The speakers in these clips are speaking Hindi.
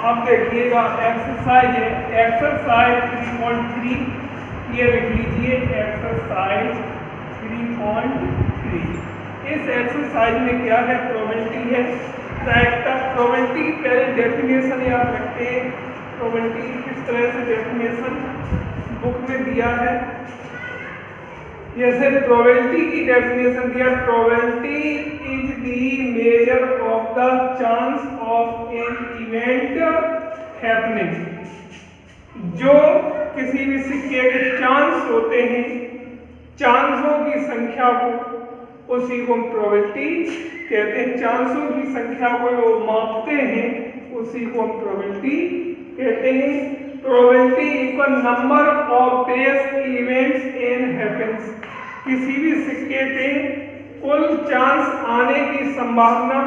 अब देखिएगा एक्सरसाइज है, एक्सरसाइज 3.3, ये लिख लीजिए एक्सरसाइज 3.3। इस एक्सरसाइज में क्या है, प्रोबेबिलिटी है। प्रोबेबिलिटी की पहले डेफिनेशन याद रखते हैं। प्रोबेबिलिटी किस तरह से डेफिनेशन बुक में दिया है, जैसे प्रोबेबिलिटी की डेफिनेशन दिया, probability is the measure of the chance of an event happening. जो किसी भी सिक्के के चांस होते हैं, चांसों की संख्या को, उसी को हम प्रोबेबिलिटी कहते हैं। चांसों की संख्या को वो मापते हैं, उसी को हम प्रोबेबिलिटी कहते हैं। Probability equal number of base events in happens. किसी भी सिक्के के कुल चांस आने की संभावना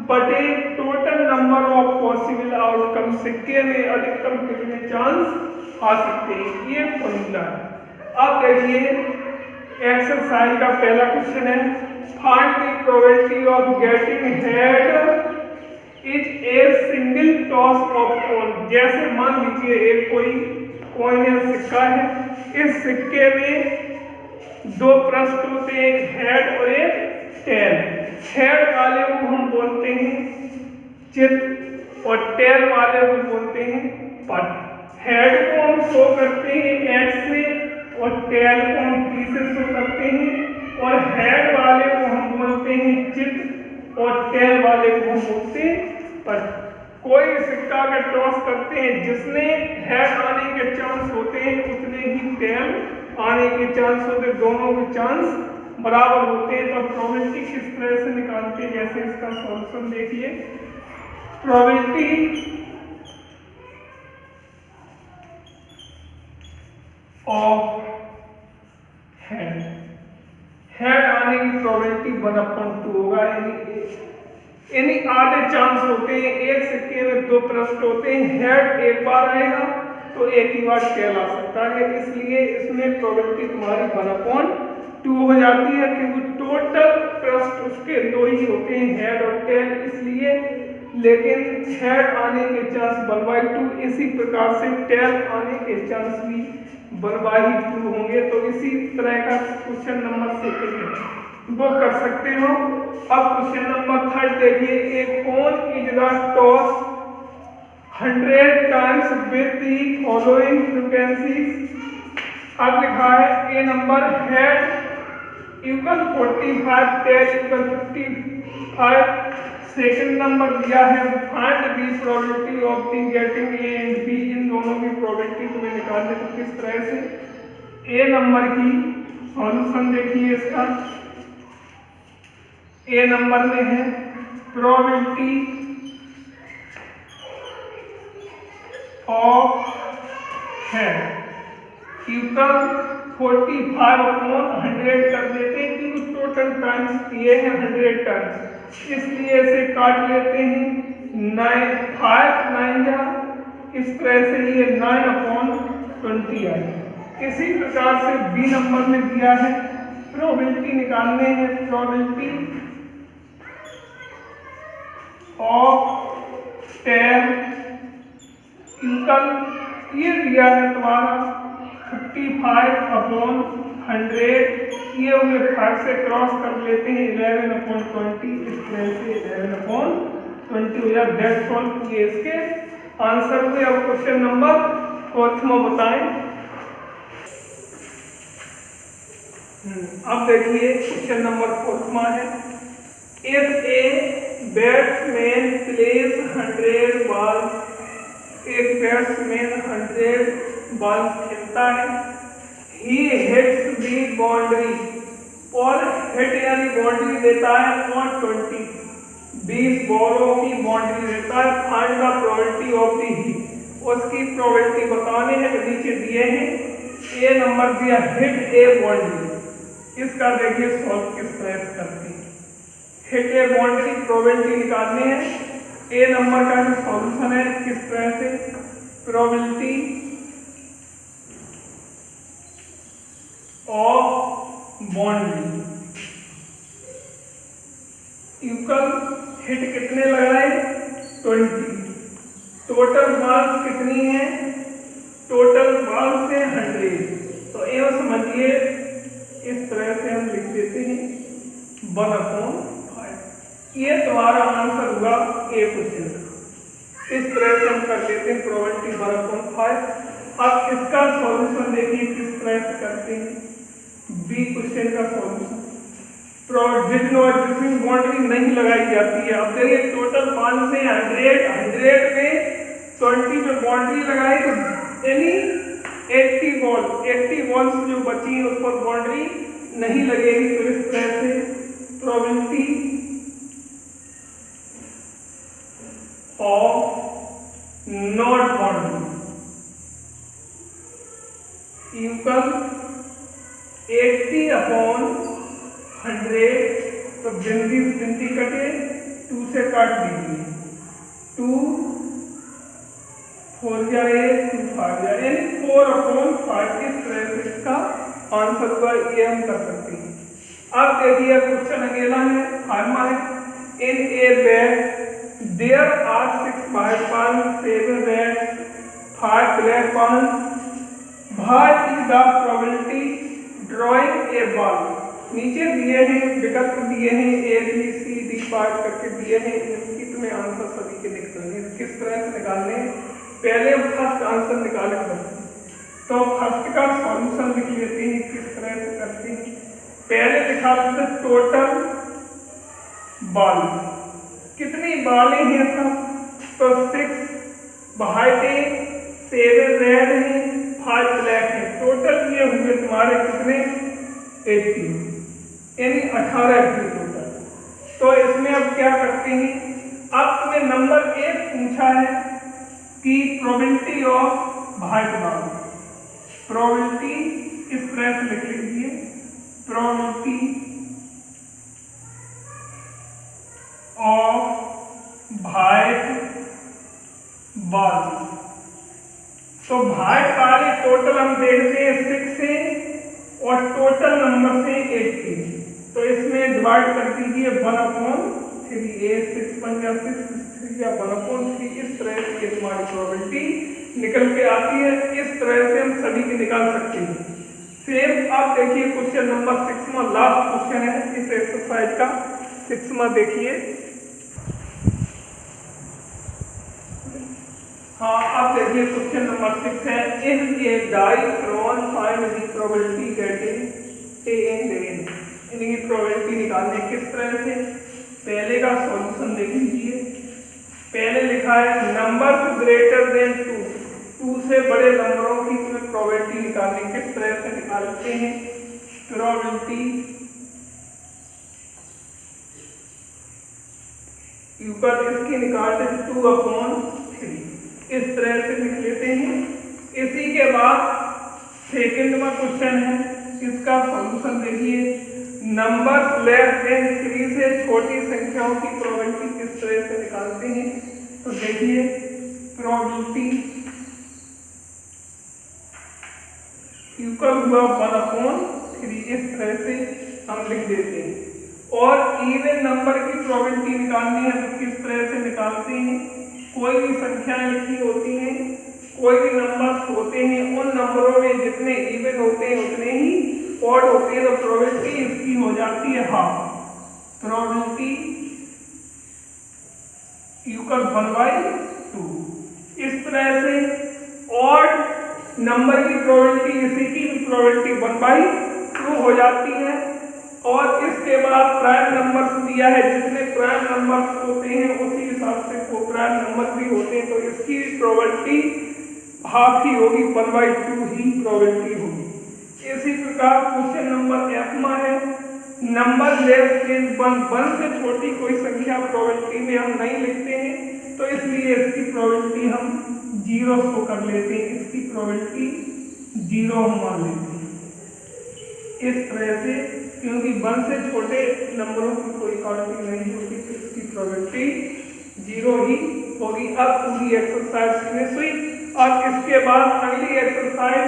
बटे total number of possible outcome. सिक्के में अधिकतम कितने चांस आ सकते हैं, ये फॉर्मूला है। अब देखिए एक्सरसाइज का पहला क्वेश्चन है, find the probability of getting head is a single toss of coin. जैसे मान लीजिए एक कोई कॉइन या सिक्का है, इस सिक्के में दो पृष्ठ होते हैं, एक हेड और एक टेल। हेड वाले को हम बोलते हैं चित और टेल वाले को बोलते हैं पट। हेड को हम शो करते हैं एच से और टेल को हम टी से शो करते हैं, और हेड वाले को हम बोलते हैं चित और टेल वाले को हम बोलते हैं पट। कोई सिक्का का टॉस करते हैं, जिसने हेड आने के चांस होते हैं उतने ही टेल आने के चांस होते, दोनों के चांस बराबर होते हैं। तो प्रोबेबिलिटी किस तरह से निकालते हैं, जैसे इसका सॉल्यूशन देखिए। प्रोबेबिलिटी ऑफ हेड, हेड आने की प्रोबेबिलिटी 1/2 होगा, यानी आधे चांस होते हैं। एक सिक्के में दो पृष्ठ होते हैं, हेड एक बार आएगा तो एक ही बार टेल आ सकता है, इसलिए इसमें प्रोबेबिलिटी तुम्हारी 1/2 हो जाती है, क्योंकि टोटल पृष्ठ उसके दो ही होते हैं, हेड और टेल, इसलिए। लेकिन हेड आने के चांस 1/2, इसी प्रकार से टेल आने के चांस भी 1/2 होंगे। तो इसी तरह का क्वेश्चन नंबर 2 वो कर सकते हो। अब क्वेश्चन नंबर 3 देखिए, एक coin is the toss 100 times with the following frequencies. अब लिखा है A number head equal 45, tail equal 55। Second number दिया है find the probability of the getting A and B. इन दोनों की प्रोबेबिलिटी तुम्हें निकालने को किस तरह से। ए नंबर की सॉल्यूशन देखिए इसका। ए नंबर में है प्रोबेबिलिटी ऑफ हेड इक्वल 45/100 कर देते हैं, क्योंकि टोटल टाइम्स दिए हैं 100 टाइम्स, इसलिए इसे काट लेते हैं। 5 9 जा, इस तरह से ये 9/20 आएगा। इसी प्रकार से बी नंबर में दिया है, प्रोबेबिलिटी निकालने हैं, प्रोबेबिलिटी ऑफ टेल इक्वल, ये दिया है तुम्हारा 55/100, ये उन्हें 5 से क्रॉस कर लेते हैं, 11/20, इस तरह से 11/20 हो जाए। दैट्स ऑल, ये इसके आंसर हुए। अब क्वेश्चन नंबर 4 बताएं। अब देखिए क्वेश्चन नंबर 4 है, if a batsman place 100 balls, एक बैट्समैन 100 बॉल्स खेलता है, ही हिट्स दी बाउंड्री, और हिट यानी बाउंड्री देता है ऑन 20 बॉलों की बाउंड्री देता है। Find the probability of the hit, उसकी प्रोबेबिलिटी बताने हैं, नीचे दिए हैं। ए नंबर दिया हिट ए बाउंड्री, इसका देखिए सॉल्व किस तरह से करते हैं। हिट ए बाउंड्री प्रोबेबिलिटी निकालने हैं। ए नंबर का जो सॉल्यूशन है किस तरह से, probability of boundary equal hit कितने लगाए 20, टोटल दी है टोटल बॉल से 100। तो ये समझिए इस तरह से हम लिख देते हैं 1/5। ये तुम्हारा आंसर हुआ ए क्वेश्चन का। इस तरह से हम कर लेते हैं प्रोबेबिलिटी 1/5। अब इसका सॉल्यूशन देखिए किस तरह से करते हैं। बी क्वेश्चन का सॉल्यूशन जिसमें बाउंड्री नहीं लगाई जाती है। अब देखिए टोटल 5 से 100 में 20 में बाउंड्री लगाई तो यानी 80 बॉल्स जो बची है उस पर बाउंड्री नहीं लगेगी। तो इस तरह से probability of not boundary equal 80/100। तो बिंदी कटे 2 से काट दीजिए। 2 4 जाए 2 5 जाए यानी 4/5। इस तरह से इसका आंसर हुआ। ये हम कर सकते हैं। अब देखिए क्वेश्चन अगला है फार्मा है in a bag there are 6 white balls, 7 red, 5 black balls. What is the probability drawing a ball? नीचे दिए हैं विकल्प दिए हैं A B C D part करके दिए हैं। इनकी तुम्हें आंसर सभी के निकलने किस तरह से निकालने। पहले हम फर्स्ट आंसर निकाले तो फर्स्ट का सॉल्यूशन लिख लेते हैं। किस तरह से करते हैं पहले लिखा लेते हैं टोटल बॉल कितनी बॉलें हैं सब। तो 6 व्हाइट है 7 रेड है 5 ब्लैक है। टोटल ये हुए तुम्हारे कितने 80 यानी 18 की टोटल। तो इसमें अब क्या करते हैं। अब तुम्हें नंबर 1 पूछा है कि probability of white ball. Probability इस तरह से लिख लीजिए प्रोबेबिलिटी ऑफ व्हाइट बॉल। तो व्हाइट वाले टोटल हम देखते हैं 6 से और टोटल नंबर से 80। तो इसमें डिवाइड कर दीजिए 1/3। ये 6 बन गया 6 3 या 1/3। इस तरह से हमारी प्रोबेबिलिटी निकल के आती है। इस तरह से हम सभी के निकाल सकते हैं। सेम आप देखिए क्वेश्चन नंबर 6 में लास्ट क्वेश्चन है इस एक्सरसाइज का। 6 में देखिए हाँ अब देखिए क्वेश्चन नंबर 6 है if a die thrown find the probability getting a in rain. इनकी प्रोबेबिलिटी निकालने किस तरह से। पहले का सॉल्यूशन देख लीजिए। पहले लिखा है नंबर्स ग्रेटर देन 2 से बड़े नंबरों की तुम्हें प्रोबेबिलिटी निकालनी किस तरह से निकालते हैं। प्रोबेबिलिटी ऊपर इसकी निकालते हैं 2/3। इस तरह से लिख लेते हैं। इसी के बाद सेकंड में क्वेश्चन है इसका सॉल्यूशन देखिए नंबर्स लेस देन 3 से छोटी संख्याओं की प्रोबेबिलिटी किस तरह से निकालते हैं। तो देखिए प्रोबेबिलिटी इक्वल हुआ 1/3। इस तरह से हम लिख देते हैं। और इवन नंबर की प्रोबेबिलिटी निकालनी है तो किस तरह से निकालते हैं। कोई भी संख्याएं लिखी होती हैं कोई भी नंबर्स होते हैं उन नंबरों में जितने इवन होते हैं उतने ही ऑड होते हैं। तो प्रोबेबिलिटी इसकी हो जाती है हाफ। Probability equal 1/2। इस तरह से ऑड नंबर की प्रोबेबिलिटी इसी की भी प्रोबेबिलिटी 1/2 हो जाती है। और इसके बाद प्राइम नंबर्स दिया है जितने प्राइम नंबर्स होते हैं उसी हिसाब से वो प्राइम नंबर भी होते हैं। तो इसकी प्रोबेबिलिटी हाफ ही होगी 1/2 ही प्रोबेबिलिटी होगी। इसी प्रकार क्वेश्चन नंबर F में है नंबर लेस देन 1 से छोटी कोई संख्या प्रोबेबिलिटी में हम नहीं लिखते हैं। तो इसलिए इसकी प्रोबेबिलिटी हम 0 शो कर लेते हैं। इसकी प्रोबेबिलिटी 0 हम मान लेते हैं। इस तरह से क्योंकि 1 से छोटे नंबरों की कोई काउंटिंग नहीं होती तो इसकी प्रोबेबिलिटी 0 ही होगी। अब पूरी एक्सरसाइज फिनिश हुई। अब इसके बाद अगली एक्सरसाइज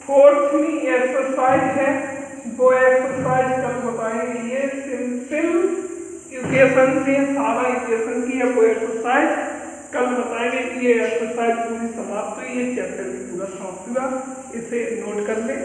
4वीं एक्सरसाइज है वो एक्सरसाइज कल बताएंगे। ये सिंपल इक्वेशन से सारा इक्वेशन की है वो एक्सरसाइज कल बताएंगे। ये एक्सरसाइज पूरी समाप्त हुई, ये चैप्टर भी पूरा समाप्त हुआ, इसे नोट कर लें।